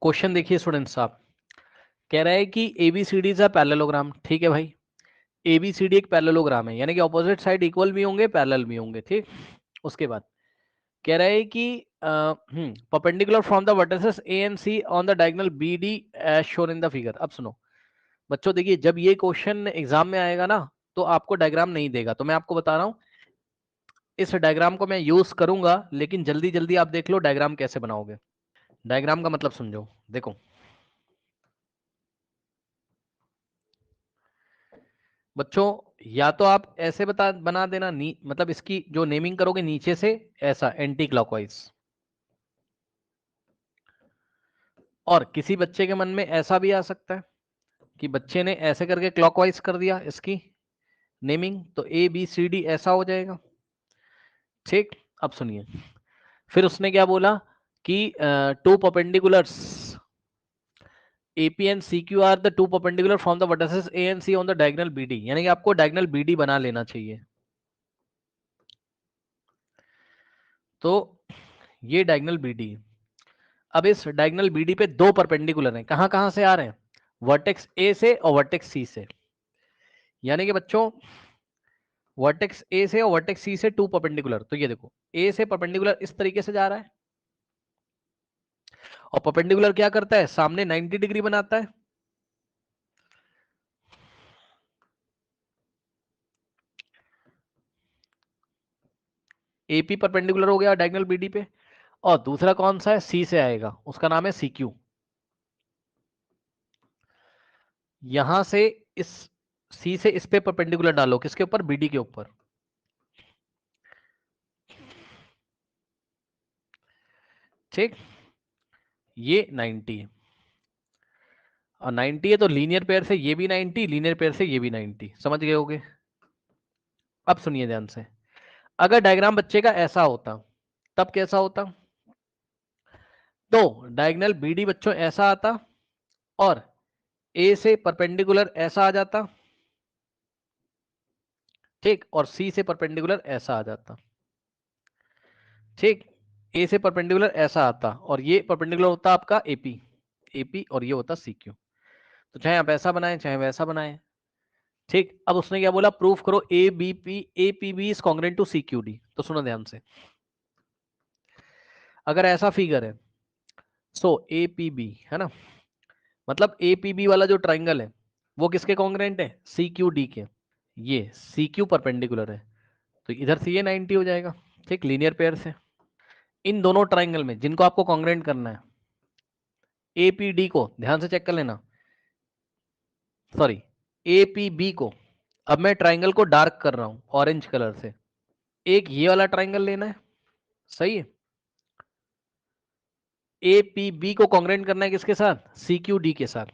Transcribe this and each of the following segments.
Question देखिए students, आप कह रहा है कि एबीसीडी इज अ पैरेललोग्राम। ठीक है भाई, एबीसीडी एक पैरेललोग्राम है, यानी कि ऑपोजिट साइड इक्वल भी होंगे, पैरेलल भी होंगे। ठीक, उसके बाद कह रहा है कि perpendicular from the vertices A and C on the diagonal B D as shown in the figure. अब सुनो बच्चों, देखिए जब ये क्वेश्चन एग्जाम में आएगा ना तो आपको डायग्राम नहीं देगा, तो मैं आपको बता रहा हूँ इस डायग्राम को मैं यूज करूंगा, लेकिन जल्दी जल्दी आप देख लो डायग्राम कैसे बनाओगे। डायग्राम का मतलब समझो। देखो बच्चों, या तो आप ऐसे बना देना मतलब इसकी जो नेमिंग करोगे नीचे से ऐसा एंटी क्लॉकवाइज, और किसी बच्चे के मन में ऐसा भी आ सकता है कि बच्चे ने ऐसे करके क्लॉकवाइज कर दिया इसकी नेमिंग, तो ए बी सी डी ऐसा हो जाएगा। ठीक, अब सुनिए, फिर उसने क्या बोला कि two perpendiculars AP and CQ are the two perpendicular from the vertices A and C on the diagonal BD, यानी कि आपको डायगोनल BD बना लेना चाहिए। तो ये डायगोनल BD, अब इस डायगोनल BD पे दो परपेंडिकुलर हैं, कहां कहां से आ रहे हैं? वर्टेक्स A से और वर्टेक्स C से, यानी कि बच्चों वर्टेक्स A से और वर्टेक्स C से टू परपेंडिकुलर। तो ये देखो A से परपेंडिकुलर इस तरीके से जा रहा है, और परपेंडिकुलर क्या करता है? सामने 90 डिग्री बनाता है। AP परपेंडिकुलर हो गया डायगोनल BD पे, और दूसरा कौन सा है? C से आएगा, उसका नाम है CQ। यहां से इस सी से इस पे परपेंडिकुलर डालो, किसके ऊपर? बीडी के ऊपर। ठीक, ये 90 है, और 90 है तो लीनियर पेयर से ये भी 90, लीनियर पेयर से ये भी 90, समझ गए होगे। अब सुनिए ध्यान से, अगर डायग्राम बच्चे का ऐसा होता तब कैसा होता? तो डायगोनल बीडी बच्चों ऐसा आता, और ए से परपेंडिकुलर ऐसा आ जाता। ठीक, और सी से परपेंडिकुलर ऐसा आ जाता। ठीक, ए से परपेंडिकुलर ऐसा आता, और ये परपेंडिकुलर होता आपका एपी, एपी, और ये होता सीक्यू। तो चाहे आप ऐसा बनाएं चाहे वैसा बनाएं। ठीक, अब उसने क्या बोला? प्रूफ करो A P B is congruent to C Q D. तो सुनो ध्यान से, अगर ऐसा फिगर है, सो ए पी बी है ना, मतलब ए पी बी वाला जो ट्राइंगल है वो किसके कॉन्ग्रुएंट है? सी क्यू डी के। ये सी क्यू परपेंडिकुलर है, तो इधर से ये 90 हो जाएगा। ठीक, लीनियर पेयर से इन दोनों ट्राइंगल में जिनको आपको कॉन्ग्रुएंट करना है, ए पी डी को ध्यान से चेक कर लेना, सॉरी ए पी बी को। अब मैं ट्राइंगल को डार्क कर रहा हूं ऑरेंज कलर से। एक ये वाला ट्राइंगल लेना है, सही है। ए पी बी को कॉन्ग्रुएंट करना है किसके साथ? सी क्यू डी के साथ।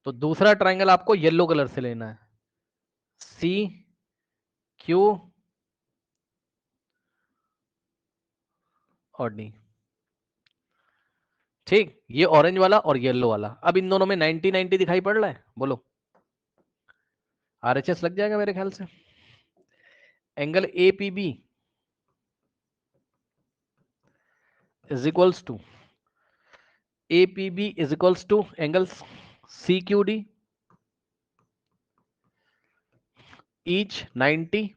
तो दूसरा ट्राइंगल आपको येलो कलर से लेना है, सी क्यू और डी। ठीक, ये ऑरेंज वाला और येलो वाला। अब इन दोनों में 90 90 दिखाई पड़ रहा है, बोलो। आरएचएस लग जाएगा मेरे ख्याल से। Angle A P B is equals to A P B is equals to angle C Q D, each 90।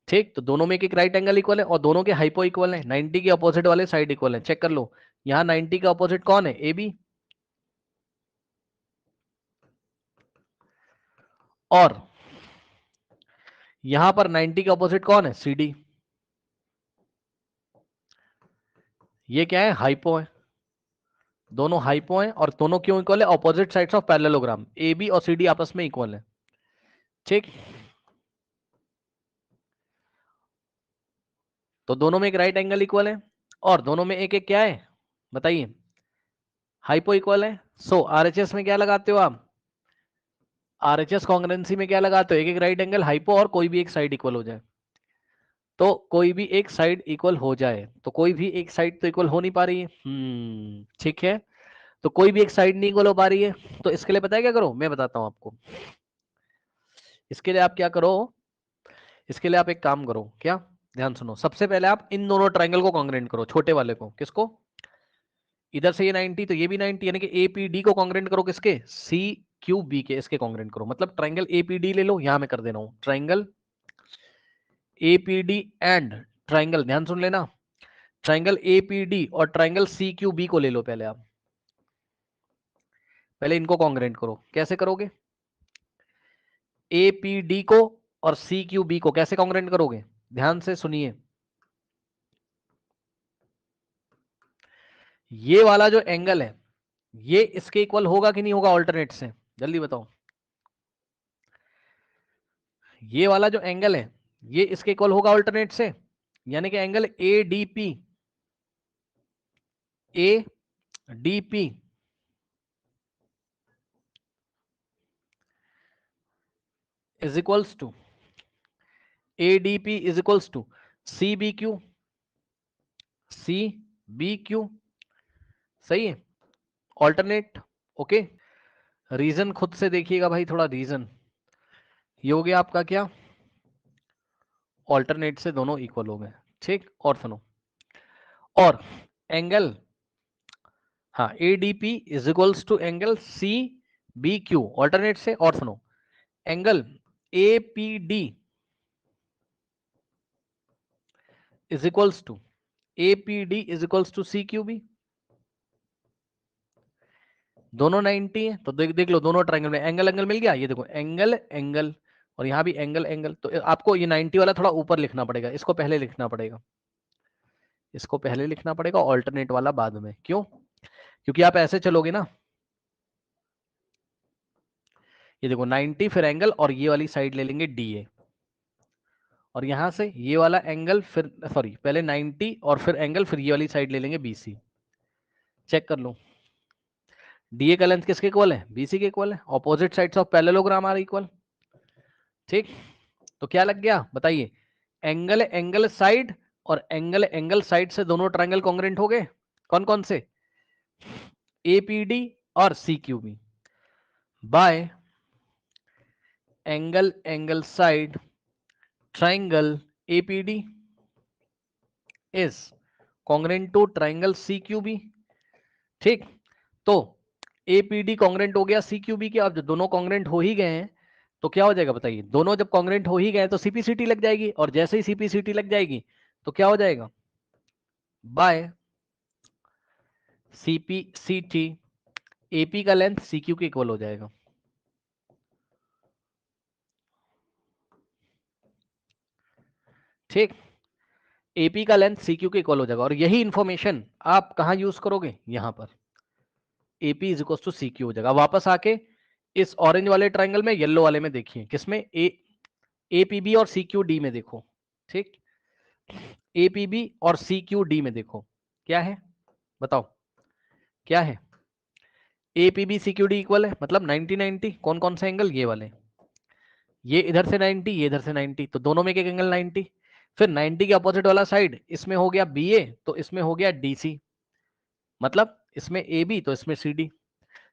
ठीक, तो दोनों में एक एक राइट एंगल इक्वल है, और दोनों के हाइपो इक्वल है, 90 के अपोजिट वाले साइड इक्वल है। चेक कर लो, यहाँ 90 का अपोजिट कौन है? ए बी, और यहां पर 90 का अपोजिट कौन है? C D. ये क्या है? हाइपो है, दोनों हाइपो हैं, और दोनों क्यों इक्वल है? Opposite sides of parallelogram, A B और सी डी आपस में इक्वल है। ठीक, तो दोनों में एक राइट एंगल इक्वल है, और दोनों में एक एक क्या है बताइए? हाइपो इक्वल है। सो आरएचएस में क्या लगाते हो आप? आरएचएस कॉन्ग्रुएंसी में क्या लगाते हो? एक एक राइट एंगल हाइपो, और कोई भी एक साइड इक्वल हो जाए। तो कोई भी एक साइड इक्वल हो जाए, तो कोई भी एक साइड तो इक्वल हो नहीं पा रही है। ठीक है, तो कोई भी एक साइड नहीं इक्वल हो पा रही है, तो इसके लिए पता है क्या करो? मैं बताता हूं आपको। इसके लिए आप क्या करो? इसके लिए आप एक काम करो, क्या? ध्यान सुनो, सबसे पहले आप इन दोनों ट्राइंगल को कॉन्ग्रुएंट करो, छोटे वाले को। किसको? इधर से ये 90 तो ये भी 90, यानी कि एपीडी को कॉन्ग्रेंट करो किसके, सी क्यू बी के, इसके कॉन्ग्रेंट करो। मतलब ट्राइंगल एपीडी ले लो, यहां मैं कर दे रहा हूं ट्राइंगल एपीडी एंड ट्राइंगल, ध्यान सुन लेना, ट्राइंगल एपीडी और ट्राइंगल सी क्यू बी को ले लो पहले आप, पहले इनको कॉन्ग्रेंट करो। कैसे करोगे, एपीडी को और सी क्यू बी को कैसे कॉन्ग्रेंट करोगे, ध्यान से सुनिए। ये वाला जो एंगल है ये इसके इक्वल होगा कि नहीं होगा ऑल्टरनेट से, जल्दी बताओ। ये वाला जो एंगल है ये इसके इक्वल होगा ऑल्टरनेट से, यानी कि angle ADP, ADP is equals to, ADP is equals to C B Q, C B Q, सही है, ऑल्टरनेट। ओके, रीजन खुद से देखिएगा भाई, थोड़ा रीजन। ये हो गया आपका क्या, ऑल्टरनेट से दोनों इक्वल हो गए, ठीक। और सुनो, और एंगल, हाँ ADP is equals to angle C B Q alternate से। और सुनो, angle APD is equals to, APD is equals to C Q B, दोनों 90 है तो देख देख लो दोनों ट्रायंगल में एंगल एंगल मिल गया। ये देखो एंगल एंगल और यहाँ भी एंगल एंगल, तो आपको ये 90 वाला थोड़ा ऊपर लिखना पड़ेगा, इसको पहले लिखना पड़ेगा, इसको पहले लिखना पड़ेगा, ऑल्टरनेट वाला बाद में। क्यों, क्योंकि आप ऐसे चलोगे ना, ये देखो 90 फिर एंगल और ये वाली साइड ले लेंगे डीए, और यहां से ये वाला एंगल फिर सॉरी पहले 90 और फिर एंगल, फिर ये वाली साइड ले लेंगे बीसी। चेक कर लो, डीए का लेंथ किसके इक्वल है, बीसी के इक्वल है, opposite sides of parallelogram are equal, ठीक। तो क्या लग गया बताइए, एंगल एंगल साइड और एंगल एंगल साइड से दोनों ट्रायंगल कॉन्ग्रेंट हो गए, कौन कौन से, एपीडी और CQB, by angle angle side triangle APD is congruent to triangle CQB, ठीक। तो एपीडी कॉन्ग्रेंट हो गया सीक्यूबी के, अब जो दोनों कॉन्ग्रेंट हो ही गए हैं तो क्या हो जाएगा बताइए, दोनों जब कॉन्ग्रेंट हो ही गए तो सीपीसीटी लग जाएगी, और जैसे ही सीपीसीटी लग जाएगी तो क्या हो जाएगा, बाय सीपीसीटी एपी का लेंथ सीक्यू के इक्वल हो जाएगा, ठीक। एपी का लेंथ सीक्यू के इक्वल हो जाएगा, और यही इंफॉर्मेशन आप कहां यूज करोगे, यहां पर AP is equal to CQ हो जाएगा। वापस आके इस ऑरेंज वाले ट्रायंगल में, येलो वाले में देखिए, किसमें, एपीबी और सीक्यू डी में देखो, ठीक। एपीबी और सीक्यू डी में देखो क्या है, बताओ क्या है, एपीबी सीक्यूडी इक्वल है, मतलब 90 90, कौन कौन से एंगल, ये वाले, ये इधर से 90 ये इधर से 90, तो दोनों में एक एंगल 90, फिर 90 के अपोजिट वाला साइड इसमें हो गया बीए तो इसमें हो गया डीसी, मतलब इसमें ए बी तो इसमें सी डी,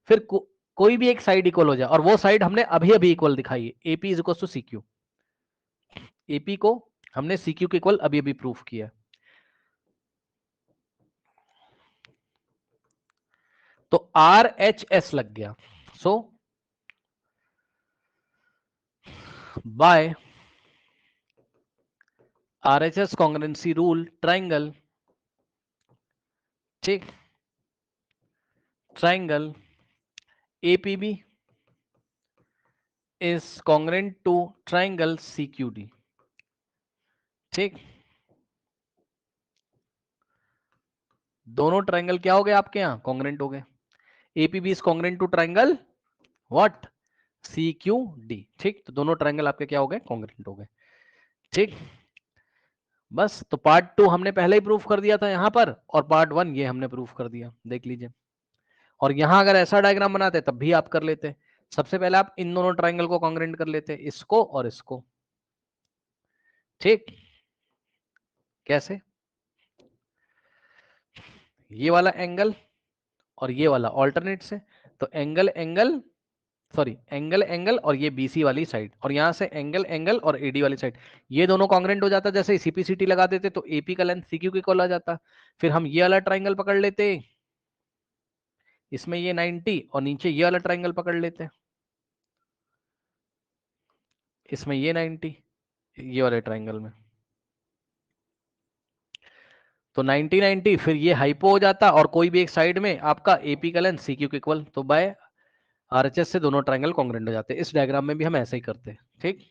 फिर कोई भी एक साइड इक्वल हो जाए, और वो साइड हमने अभी अभी इक्वल दिखाई है, AP is equal to CQ, AP को हमने सीक्यू के इक्वल अभी अभी प्रूफ किया। तो आर एच एस लग गया, so by R H S congruency rule triangle, ठीक, triangle APB is congruent to triangle CQD, ठीक। दोनों ट्राइंगल क्या हो गए आपके यहां, कॉन्ग्रेंट हो गए, APB is congruent to triangle what, CQD, ठीक। तो दोनों ट्राइंगल आपके क्या हो गए, कॉन्ग्रेंट हो गए, ठीक। बस, तो पार्ट 2 हमने पहले ही प्रूफ कर दिया था यहां पर, और पार्ट 1 ये हमने प्रूफ कर दिया, देख लीजिए। और यहां अगर ऐसा डायग्राम बनाते तब भी आप कर लेते, सबसे पहले आप इन दोनों ट्राइंगल को कॉन्ग्रेंट कर लेते, इसको और इसको, ठीक। कैसे, ये वाला एंगल और ये वाला ऑल्टरनेट से, तो angle angle sorry angle angle और ये बीसी वाली साइड, और यहां से एंगल एंगल और एडी वाली साइड, ये दोनों कॉन्ग्रेंट हो जाता, जैसे सीपीसीटी लगा देते तो एपी का लेंथ सीक्यू के इक्वल आ जाता, फिर हम ये वाला ट्राइंगल पकड़ लेते, इसमें ये 90 और नीचे ये वाला ट्रायंगल पकड़ लेते हैं, इसमें ये 90 ये वाले ट्रायंगल में, तो 90 90 फिर ये हाइपो हो जाता और कोई भी एक साइड में आपका एपी का लेंथ सी क्यू के इक्वल, तो बाय आरएचएस से दोनों ट्रायंगल कॉन्ग्रुएंट हो जाते हैं। इस डायग्राम में भी हम ऐसे ही करते हैं, ठीक।